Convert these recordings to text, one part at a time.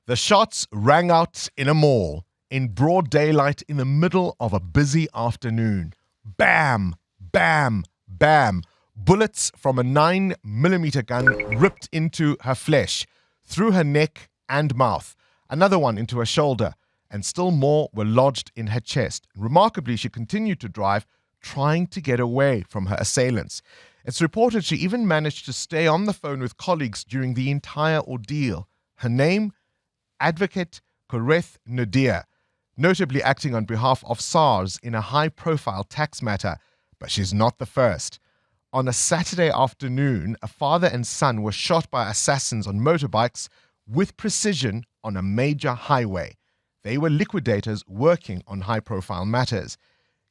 The shots rang out in a mall in broad daylight in the middle of a busy afternoon. Bam, bam, bam. Bullets from a 9mm gun ripped into her flesh, through her neck and mouth. Another one into her shoulder, and still more were lodged in her chest. Remarkably, she continued to drive, trying to get away from her assailants. It's reported she even managed to stay on the phone with colleagues during the entire ordeal. Her name? Advocate Koreth Nadir, notably acting on behalf of SARS in a high-profile tax matter. But she's not the first. On a Saturday afternoon, a father and son were shot by assassins on motorbikes with precision on a major highway. They were liquidators working on high-profile matters.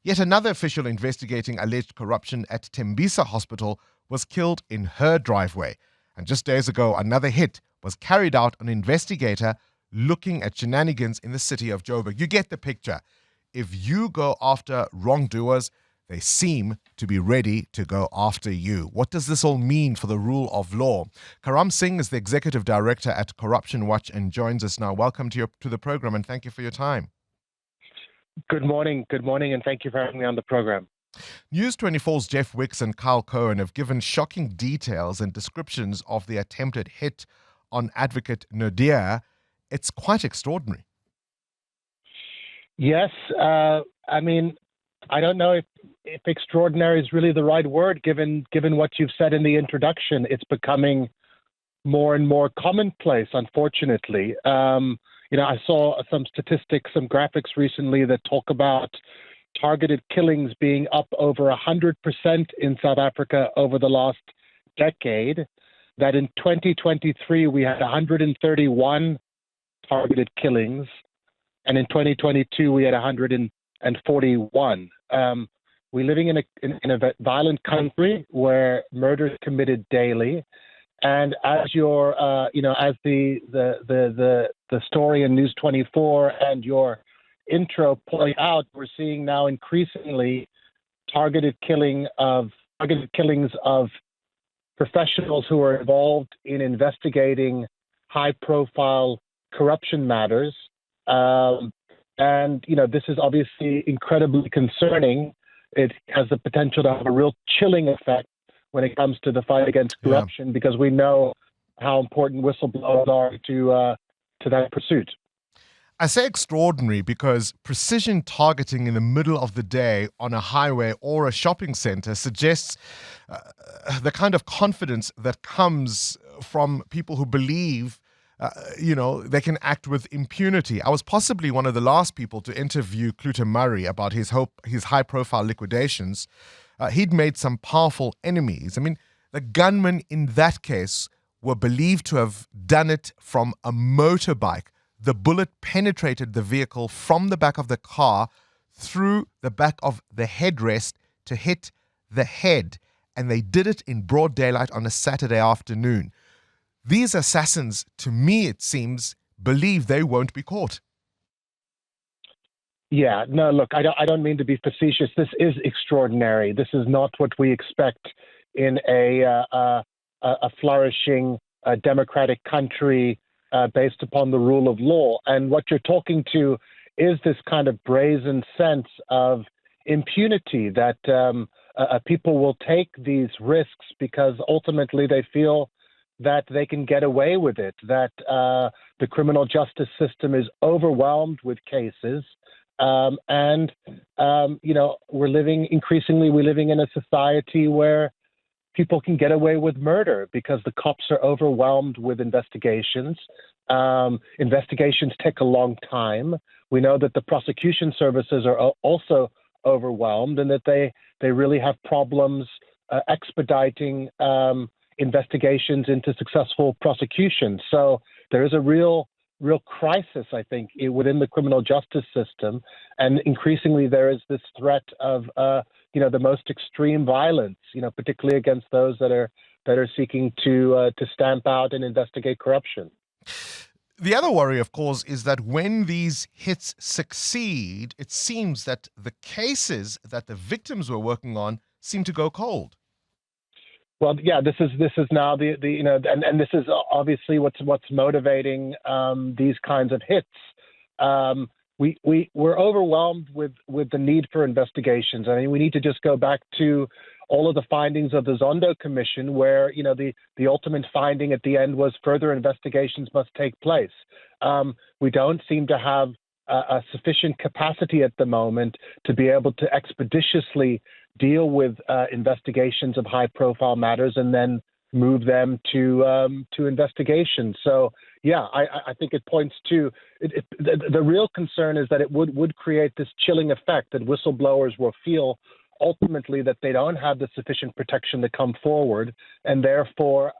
Yet another official investigating alleged corruption at Tembisa Hospital was killed in her driveway. And just days ago, another hit was carried out on an investigator looking at shenanigans in the city of Joburg. You get the picture. If you go after wrongdoers, they seem to be ready to go after you. What does this all mean for the rule of law? Karam Singh is the executive director at Corruption Watch and joins us now. Welcome to the program, and thank you for your time. Good morning, and thank you for having me on the program. News 24's Jeff Wicks and Carl Cohen have given shocking details and descriptions of the attempted hit on Advocate Nadir. It's quite extraordinary. Yes, I don't know if extraordinary is really the right word, given what you've said in the introduction. It's becoming more and more commonplace, unfortunately. I saw some statistics, some graphics recently that talk about targeted killings being up over 100% in South Africa over the last decade. That in 2023 we had 131 targeted killings, and in 2022 we had 141. We're living in a violent country where murder is committed daily, and as as the story in News 24 and your intro point out, we're seeing now increasingly targeted killings of professionals who are involved in investigating high-profile corruption matters. This is obviously incredibly concerning. It has the potential to have a real chilling effect when it comes to the fight against corruption, because we know how important whistleblowers are to that pursuit. I say extraordinary because precision targeting in the middle of the day on a highway or a shopping center suggests the kind of confidence that comes from people who believe they can act with impunity. I was possibly one of the last people to interview Clute Murray about his high-profile liquidations. He'd made some powerful enemies. I mean, the gunmen in that case were believed to have done it from a motorbike. The bullet penetrated the vehicle from the back of the car through the back of the headrest to hit the head, and they did it in broad daylight on a Saturday afternoon. These assassins, to me, it seems, believe they won't be caught. Yeah, no, look, I don't mean to be facetious. This is extraordinary. This is not what we expect in a flourishing democratic country based upon the rule of law. And what you're talking to is this kind of brazen sense of impunity that people will take these risks because ultimately they feel that they can get away with it, that the criminal justice system is overwhelmed with cases. We're living in a society where people can get away with murder because the cops are overwhelmed with investigations. Investigations take a long time. We know that the prosecution services are also overwhelmed and that they really have problems expediting investigations into successful prosecution. So there is a real crisis, I think, within the criminal justice system, and increasingly there is this threat of the most extreme violence, particularly against those that are seeking to stamp out and investigate corruption. The other worry, of course, is that when these hits succeed, it seems that the cases that the victims were working on seem to go cold. Well, yeah, this is now the and this is obviously what's motivating these kinds of hits. We're overwhelmed with the need for investigations. I mean, we need to just go back to all of the findings of the Zondo Commission, where the ultimate finding at the end was further investigations must take place. We don't seem to have a sufficient capacity at the moment to be able to expeditiously deal with investigations of high-profile matters and then move them to investigation. So, yeah, I think it points to the real concern is that it would create this chilling effect that whistleblowers will feel ultimately that they don't have the sufficient protection to come forward, and therefore,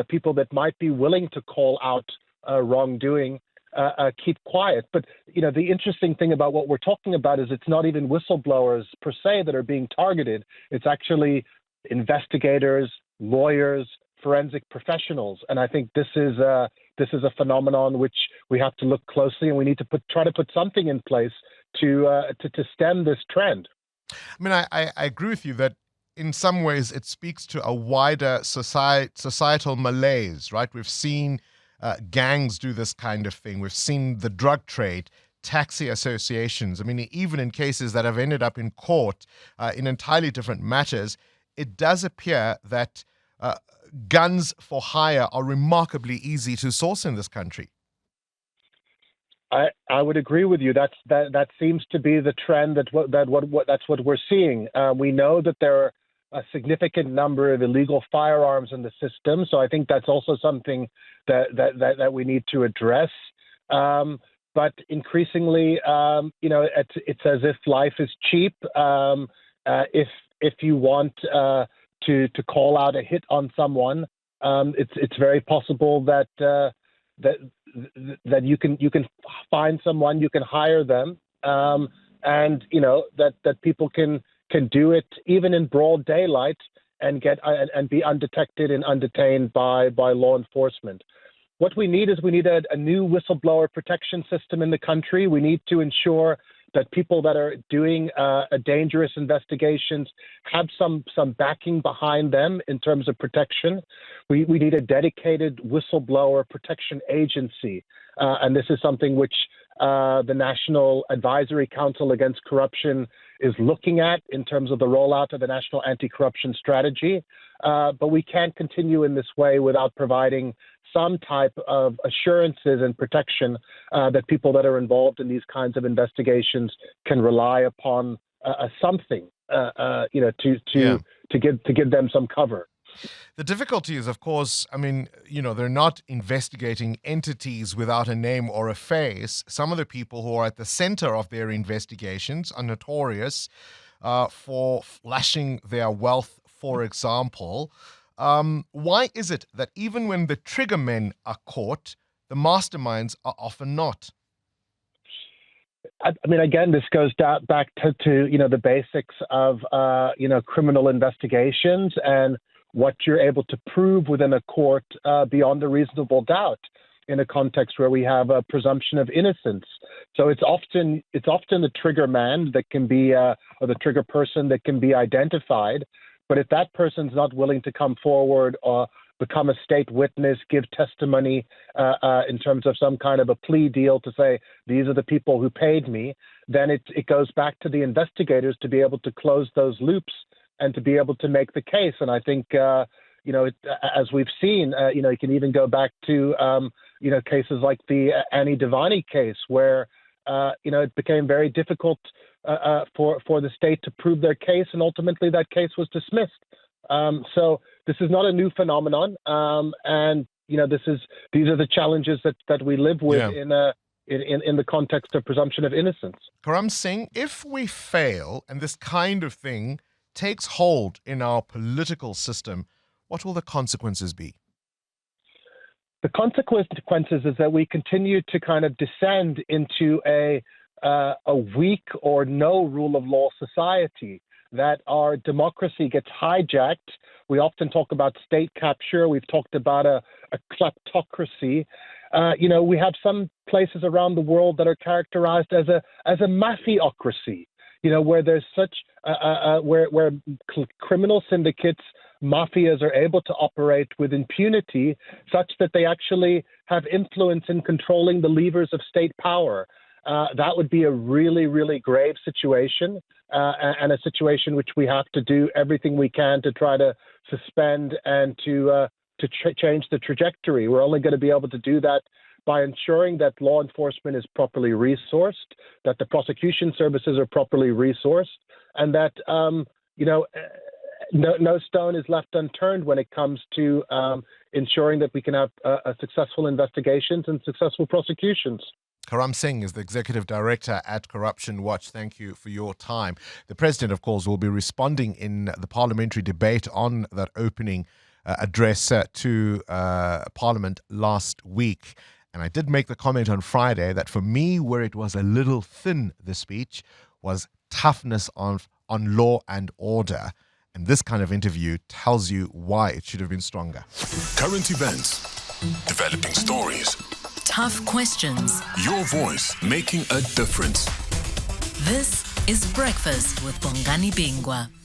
people that might be willing to call out wrongdoing keep quiet. But the interesting thing about what we're talking about is it's not even whistleblowers per se that are being targeted. It's actually investigators, lawyers, forensic professionals, and I think this is a phenomenon which we have to look closely, and we need to try to put something in place to stem this trend. I mean, I agree with you that in some ways it speaks to a wider societal malaise, right? We've seen gangs do this kind of thing. We've seen the drug trade, taxi associations. I mean, even in cases that have ended up in court in entirely different matters, it does appear that guns for hire are remarkably easy to source in this country. I would agree with you. That seems to be the trend. That's what we're seeing. We know that there are a significant number of illegal firearms in the system, so I think that's also something that we need to address. But increasingly, it's as if life is cheap. If you want to call out a hit on someone, it's very possible that you can find someone, you can hire them, and that people can do it even in broad daylight and be undetected and undetained by law enforcement. What we need is a new whistleblower protection system in the country. We need to ensure that people that are doing dangerous investigations have some backing behind them in terms of protection. We need a dedicated whistleblower protection agency, and this is something which the National Advisory Council Against Corruption is looking at in terms of the rollout of the National Anti-Corruption Strategy. But we can't continue in this way without providing some type of assurances and protection that people that are involved in these kinds of investigations can rely upon something, to give them some cover. The difficulty is, of course, I mean, they're not investigating entities without a name or a face. Some of the people who are at the center of their investigations are notorious for flashing their wealth, for example. Why is it that even when the trigger men are caught, the masterminds are often not? I mean, again, this goes back to the basics of criminal investigations and what you're able to prove within a court beyond a reasonable doubt in a context where we have a presumption of innocence. So it's often the trigger man that can be or the trigger person that can be identified. But if that person's not willing to come forward or become a state witness, give testimony in terms of some kind of a plea deal to say, these are the people who paid me, then it goes back to the investigators to be able to close those loops and to be able to make the case. And I think, as we've seen, you can even go back to, cases like the Annie Devani case where, it became very difficult for the state to prove their case, and ultimately that case was dismissed. So this is not a new phenomenon, and these are the challenges that we live with in the context of presumption of innocence. Karam Singh, if we fail and this kind of thing takes hold in our political system, what will the consequences be? The consequences is that we continue to kind of descend into a weak or no rule of law society, that our democracy gets hijacked. We often talk about state capture. We've talked about a kleptocracy. We have some places around the world that are characterized as a mafiocracy, where there's such where criminal syndicates mafias are able to operate with impunity such that they actually have influence in controlling the levers of state power. That would be a really, really grave situation, and a situation which we have to do everything we can to try to suspend and to change the trajectory. We're only going to be able to do that by ensuring that law enforcement is properly resourced, that the prosecution services are properly resourced, and that no stone is left unturned when it comes to ensuring that we can have successful investigations and successful prosecutions. Karam Singh is the Executive Director at Corruption Watch. Thank you for your time. The President, of course, will be responding in the parliamentary debate on that opening address to Parliament last week. And I did make the comment on Friday that for me, where it was a little thin, the speech, was toughness on law and order. And this kind of interview tells you why it should have been stronger. Current events, developing stories, tough questions. Your voice making a difference. This is Breakfast with Bongani Bingwa.